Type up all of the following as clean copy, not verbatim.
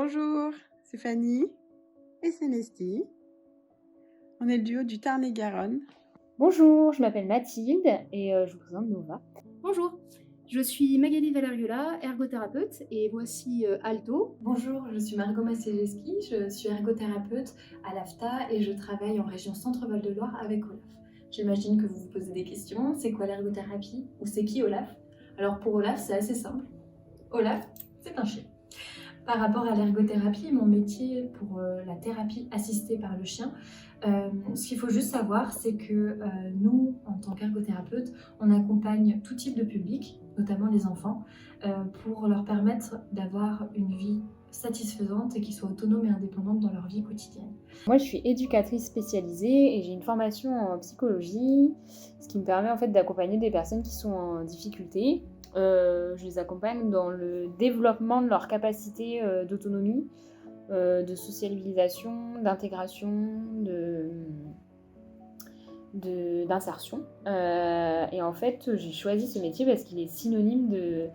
Bonjour, c'est Fanny et c'est Nesty. On est le duo du Tarn-et-Garonne. Bonjour, je m'appelle Mathilde et je vous présente Nova. Bonjour, je suis Magali Valeriola, ergothérapeute, et voici Alto. Bonjour, je suis Margot Massiejeski, je suis ergothérapeute à l'AFTA et je travaille en région Centre-Val de Loire avec Olaf. J'imagine que vous vous posez des questions, c'est quoi l'ergothérapie ou c'est qui Olaf? Alors pour Olaf, c'est assez simple. Olaf, c'est un chien. Par rapport à l'ergothérapie, mon métier pour la thérapie assistée par le chien, ce qu'il faut juste savoir, c'est que nous, en tant qu'ergothérapeute, on accompagne tout type de public, notamment les enfants, pour leur permettre d'avoir une vie satisfaisante et qu'ils soient autonomes et indépendantes dans leur vie quotidienne. Moi, je suis éducatrice spécialisée et j'ai une formation en psychologie, ce qui me permet en fait d'accompagner des personnes qui sont en difficulté. Je les accompagne dans le développement de leur capacité d'autonomie, de socialisation, d'intégration, d'insertion. Et en fait, j'ai choisi ce métier parce qu'il est synonyme de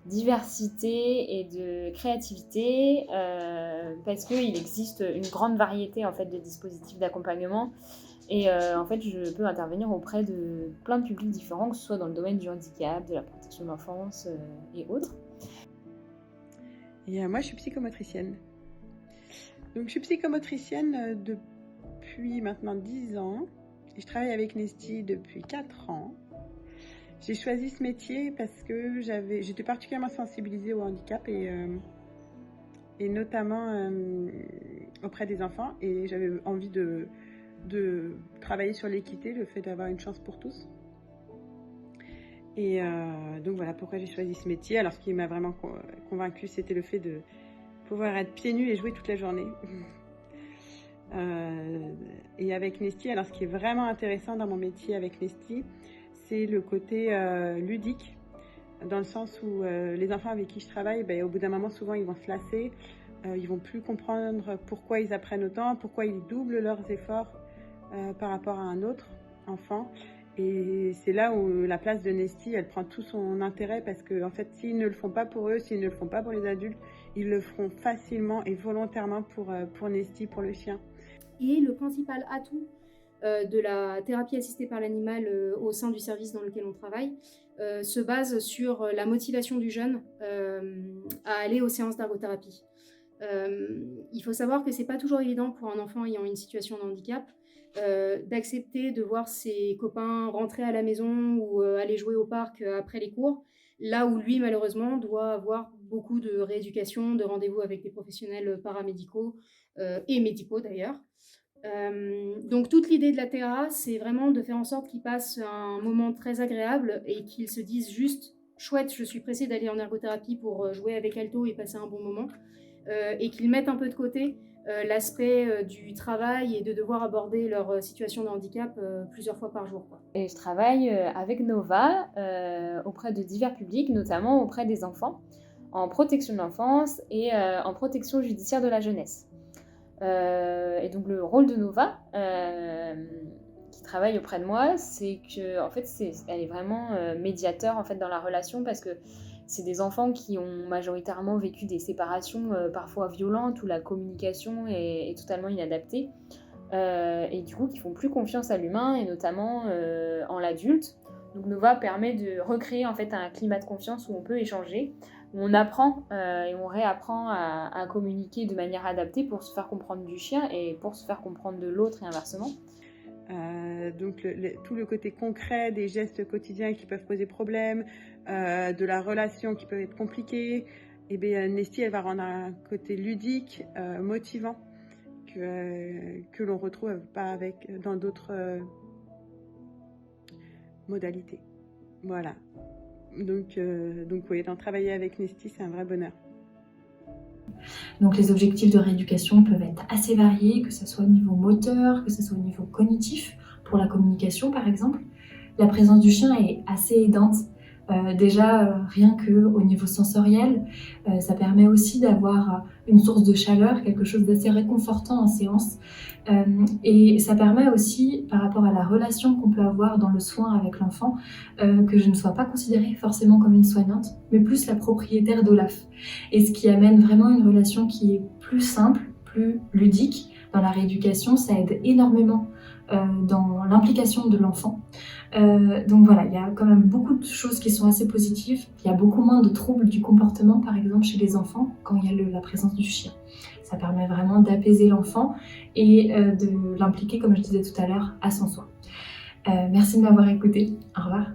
diversité et de créativité, parce qu'il existe une grande variété en fait, de dispositifs d'accompagnement. Et en fait, je peux intervenir auprès de plein de publics différents, que ce soit dans le domaine du handicap, de la protection de l'enfance et autres. Et moi, je suis psychomotricienne. Donc, je suis psychomotricienne depuis maintenant 10 ans. Et je travaille avec Nesty depuis 4 ans. J'ai choisi ce métier parce que j'étais particulièrement sensibilisée au handicap et notamment auprès des enfants. Et j'avais envie de travailler sur l'équité, le fait d'avoir une chance pour tous. Et donc voilà pourquoi j'ai choisi ce métier. Alors ce qui m'a vraiment convaincue, c'était le fait de pouvoir être pieds nus et jouer toute la journée. Et avec Nesty, alors ce qui est vraiment intéressant dans mon métier avec Nesty, c'est le côté ludique, dans le sens où les enfants avec qui je travaille, au bout d'un moment, souvent, ils vont se lasser, ils vont plus comprendre pourquoi ils apprennent autant, pourquoi ils doublent leurs efforts par rapport à un autre enfant. Et c'est là où la place de Nesty, elle prend tout son intérêt, parce que en fait, s'ils ne le font pas pour eux, s'ils ne le font pas pour les adultes, ils le feront facilement et volontairement pour Nesty, pour le chien. Et le principal atout de la thérapie assistée par l'animal au sein du service dans lequel on travaille se base sur la motivation du jeune à aller aux séances d'ergothérapie. Il faut savoir que c'est pas toujours évident pour un enfant ayant une situation de handicap d'accepter de voir ses copains rentrer à la maison ou aller jouer au parc après les cours, là où lui malheureusement doit avoir beaucoup de rééducation, de rendez-vous avec des professionnels paramédicaux et médicaux d'ailleurs. Donc toute l'idée de la TERA, c'est vraiment de faire en sorte qu'ils passent un moment très agréable et qu'ils se disent juste « chouette, je suis pressée d'aller en ergothérapie pour jouer avec Alto et passer un bon moment », et qu'ils mettent un peu de côté l'aspect du travail et de devoir aborder leur situation de handicap plusieurs fois par jour, quoi. Et je travaille avec Nova auprès de divers publics, notamment auprès des enfants, en protection de l'enfance et en protection judiciaire de la jeunesse. Et donc le rôle de Nova, qui travaille auprès de moi, c'est que en fait, elle est vraiment médiateur en fait dans la relation, parce que c'est des enfants qui ont majoritairement vécu des séparations parfois violentes où la communication est totalement inadaptée, et du coup qui font plus confiance à l'humain et notamment en l'adulte. Donc Nova permet de recréer en fait un climat de confiance où on peut échanger, où on apprend et on réapprend à communiquer de manière adaptée pour se faire comprendre du chien et pour se faire comprendre de l'autre et inversement. Donc tout le côté concret des gestes quotidiens qui peuvent poser problème, de la relation qui peut être compliquée, et bien Nesty, elle va rendre un côté ludique, motivant, que l'on retrouve pas dans d'autres modalités. Voilà. Donc oui, travailler avec Nesty, c'est un vrai bonheur. Donc les objectifs de rééducation peuvent être assez variés, que ce soit au niveau moteur, que ce soit au niveau cognitif, pour la communication par exemple. La présence du chien est assez aidante Rien qu'au niveau sensoriel, ça permet aussi d'avoir une source de chaleur, quelque chose d'assez réconfortant en séance. Et ça permet aussi, par rapport à la relation qu'on peut avoir dans le soin avec l'enfant, que je ne sois pas considérée forcément comme une soignante, mais plus la propriétaire d'Olaf. Et ce qui amène vraiment une relation qui est plus simple, plus ludique. Dans la rééducation, ça aide énormément dans l'implication de l'enfant. Donc voilà, il y a quand même beaucoup de choses qui sont assez positives. Il y a beaucoup moins de troubles du comportement, par exemple, chez les enfants, quand il y a la présence du chien. Ça permet vraiment d'apaiser l'enfant et de l'impliquer, comme je disais tout à l'heure, à son soin. Merci de m'avoir écoutée. Au revoir.